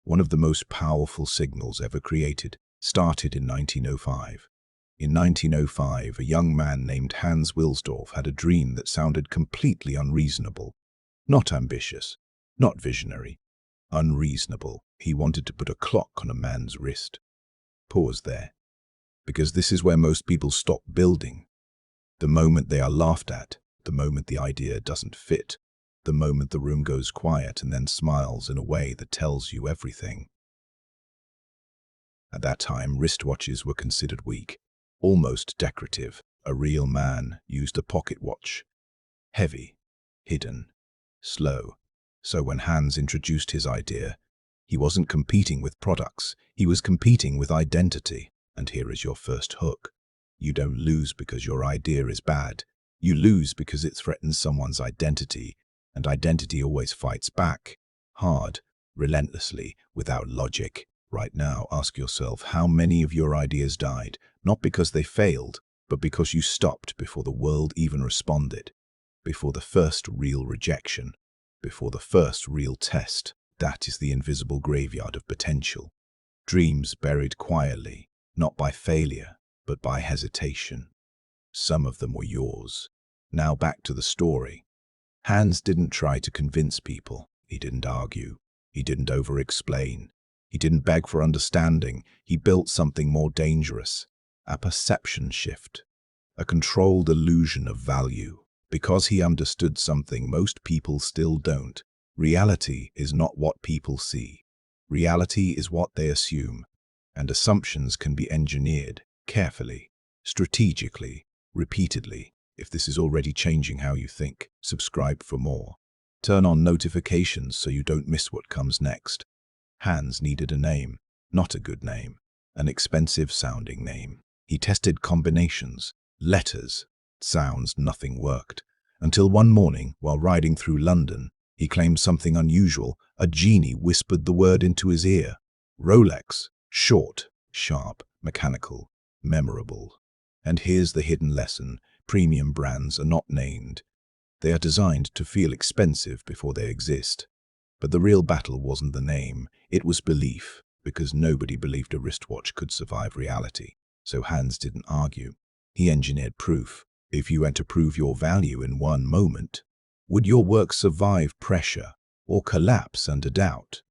one of the most powerful signals ever created, started in 1905. In 1905, a young man named Hans Wilsdorf had a dream that sounded completely unreasonable. Not ambitious, not visionary, unreasonable. He wanted to put a clock on a man's wrist. Pause there, because this is where most people stop building. The moment they are laughed at, the moment the idea doesn't fit, the moment the room goes quiet and then smiles in a way that tells you everything. At that time, wristwatches were considered weak, almost decorative. A real man used a pocket watch. Heavy, hidden, slow. So when Hans introduced his idea, he wasn't competing with products, he was competing with identity. And here is your first hook. You don't lose because your idea is bad. You lose because it threatens someone's identity, and identity always fights back, hard, relentlessly, without logic. Right now, ask yourself how many of your ideas died, not because they failed, but because you stopped before the world even responded, before the first real rejection, before the first real test. That is the invisible graveyard of potential. Dreams buried quietly, not by failure, but by hesitation. Some of them were yours. Now back to the story. Hans didn't try to convince people. He didn't argue. He didn't over-explain. He didn't beg for understanding. He built something more dangerous. A perception shift. A controlled illusion of value. Because he understood something most people still don't. Reality is not what people see. Reality is what they assume. And assumptions can be engineered carefully, strategically, repeatedly. If this is already changing how you think, subscribe for more. Turn on notifications so you don't miss what comes next. Hans needed a name, not a good name, an expensive-sounding name. He tested combinations, letters, sounds. Nothing worked. Until one morning, while riding through London, he claimed something unusual. A genie whispered the word into his ear. Rolex. Short, sharp, mechanical, memorable. And here's the hidden lesson. Premium brands are not named. They are designed to feel expensive before they exist. But the real battle wasn't the name, it was belief, because nobody believed a wristwatch could survive reality. So Hans didn't argue. He engineered proof. If you had to prove your value in one moment, would your work survive pressure or collapse under doubt?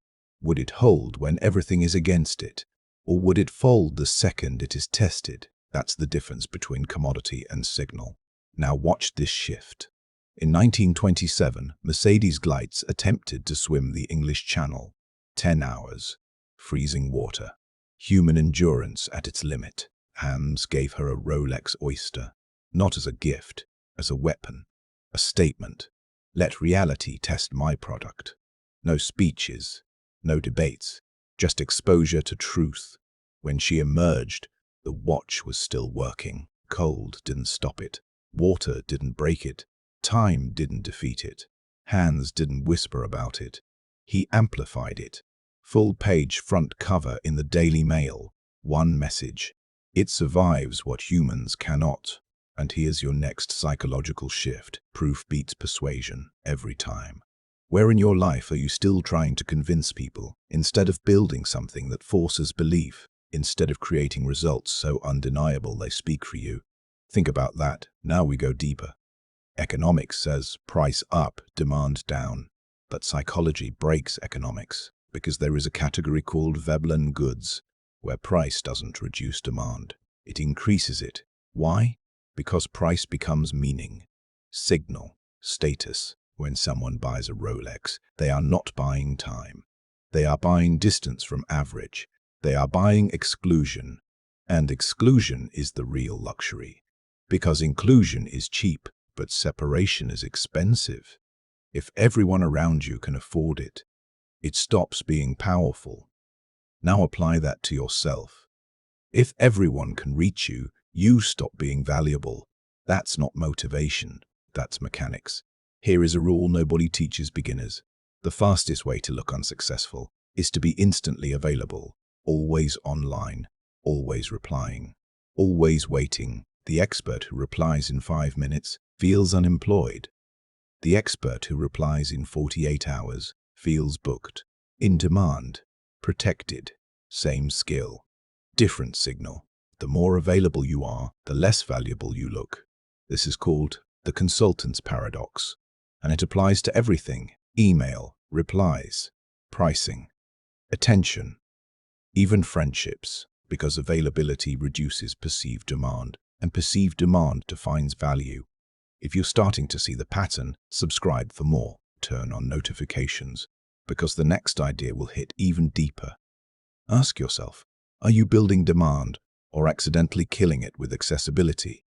Would it hold when everything is against it, or would it fold the second it is tested? That's the difference between commodity and signal. Now watch this shift. In 1927, Mercedes Gleitz attempted to swim the English Channel. 10 hours. Freezing water. Human endurance at its limit. Hans gave her a Rolex Oyster. Not as a gift, as a weapon. A statement. Let reality test my product. No speeches. No debates. Just exposure to truth. When she emerged, the watch was still working. Cold didn't stop it. Water didn't break it. Time didn't defeat it. Hans didn't whisper about it. He amplified it. Full-page front cover in the Daily Mail. One message. It survives what humans cannot. And here's your next psychological shift. Proof beats persuasion every time. Where in your life are you still trying to convince people, instead of building something that forces belief, instead of creating results so undeniable they speak for you? Think about that. Now we go deeper. Economics says price up, demand down. But psychology breaks economics, because there is a category called Veblen goods, where price doesn't reduce demand. It increases it. Why? Because price becomes meaning, signal, status. When someone buys a Rolex, they are not buying time. They are buying distance from average. They are buying exclusion. And exclusion is the real luxury. Because inclusion is cheap, but separation is expensive. If everyone around you can afford it, it stops being powerful. Now apply that to yourself. If everyone can reach you, you stop being valuable. That's not motivation, that's mechanics. Here is a rule nobody teaches beginners. The fastest way to look unsuccessful is to be instantly available, always online, always replying, always waiting. The expert who replies in 5 minutes feels unemployed. The expert who replies in 48 hours feels booked, in demand. Protected. Same skill. Different signal. The more available you are, the less valuable you look. This is called the consultant's paradox, and it applies to everything: email, replies, pricing, attention, even friendships, because availability reduces perceived demand, and perceived demand defines value. If you're starting to see the pattern, subscribe for more. Turn on notifications, because the next idea will hit even deeper. Ask yourself, are you building demand or accidentally killing it with accessibility?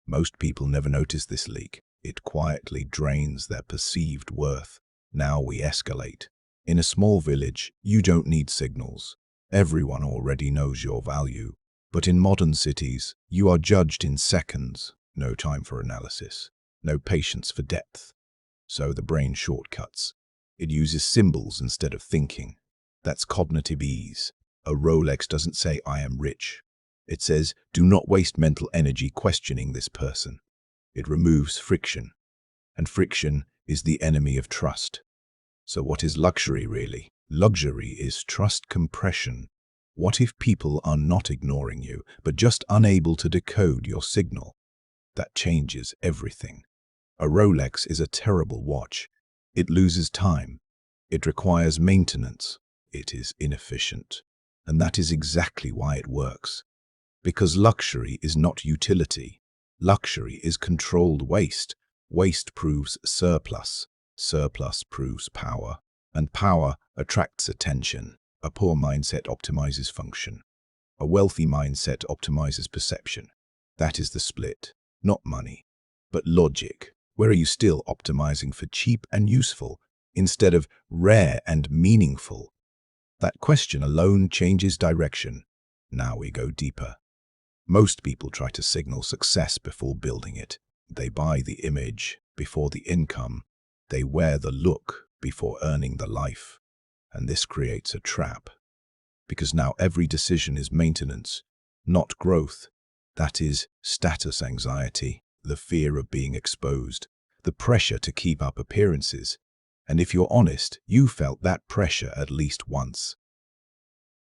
Most people never notice this leak. It quietly drains their perceived worth. Now we escalate. In a small village, you don't need signals. Everyone already knows your value. But in modern cities, you are judged in seconds. No time for analysis. No patience for depth. So the brain shortcuts. It uses symbols instead of thinking. That's cognitive ease. A Rolex doesn't say, "I am rich." It says, "Do not waste mental energy questioning this person." It removes friction. And friction is the enemy of trust. So what is luxury really? Luxury is trust compression. What if people are not ignoring you, but just unable to decode your signal? That changes everything. A Rolex is a terrible watch. It loses time. It requires maintenance. It is inefficient. And that is exactly why it works. Because luxury is not utility. Luxury is controlled waste. Waste proves surplus. Surplus proves power. And power attracts attention. A poor mindset optimizes function. A wealthy mindset optimizes perception. That is the split. Not money, but logic. Where are you still optimizing for cheap and useful instead of rare and meaningful? That question alone changes direction. Now we go deeper. Most people try to signal success before building it. They buy the image before the income. They wear the look before earning the life. And this creates a trap. Because now every decision is maintenance, not growth. That is status anxiety, the fear of being exposed, the pressure to keep up appearances. And if you're honest, you felt that pressure at least once.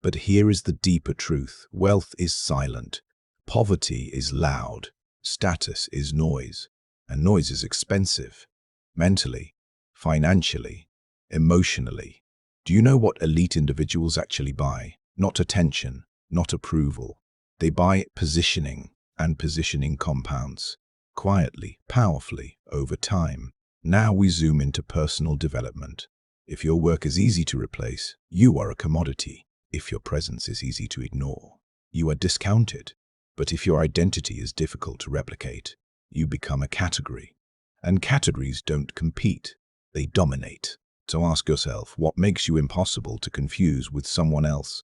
But here is the deeper truth. Wealth is silent. Poverty is loud. Status is noise. And noise is expensive. Mentally, financially, emotionally. Do you know what elite individuals actually buy? Not attention, not approval. They buy positioning, and positioning compounds. Quietly, powerfully, over time. Now we zoom into personal development. If your work is easy to replace, you are a commodity. If your presence is easy to ignore, you are discounted. But if your identity is difficult to replicate, you become a category. And categories don't compete, they dominate. So ask yourself, what makes you impossible to confuse with someone else?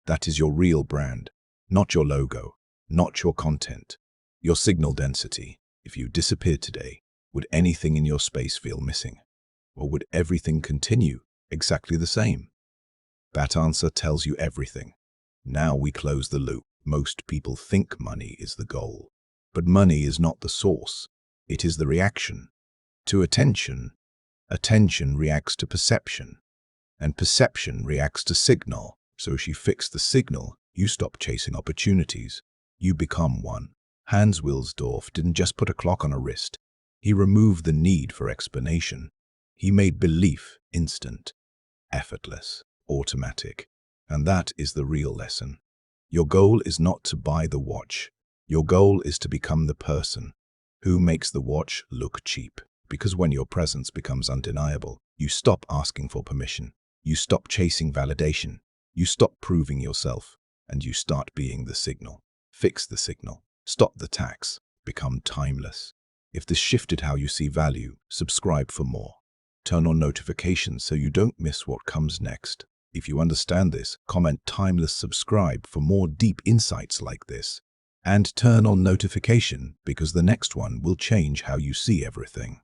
That is your real brand, not your logo, not your content, your signal density. If you disappeared today, would anything in your space feel missing? Or would everything continue exactly the same? That answer tells you everything. Now we close the loop. Most people think money is the goal. But money is not the source. It is the reaction to attention. Attention reacts to perception. And perception reacts to signal. So if you fix the signal, you stop chasing opportunities. You become one. Hans Wilsdorf didn't just put a clock on a wrist. He removed the need for explanation. He made belief instant, effortless, automatic. And that is the real lesson. Your goal is not to buy the watch. Your goal is to become the person who makes the watch look cheap. Because when your presence becomes undeniable, you stop asking for permission. You stop chasing validation. You stop proving yourself, and you start being the signal. Fix the signal. Stop the tax. Become timeless. If this shifted how you see value, subscribe for more. Turn on notifications so you don't miss what comes next. If you understand this, comment "timeless" subscribe for more deep insights like this. And turn on notification because the next one will change how you see everything.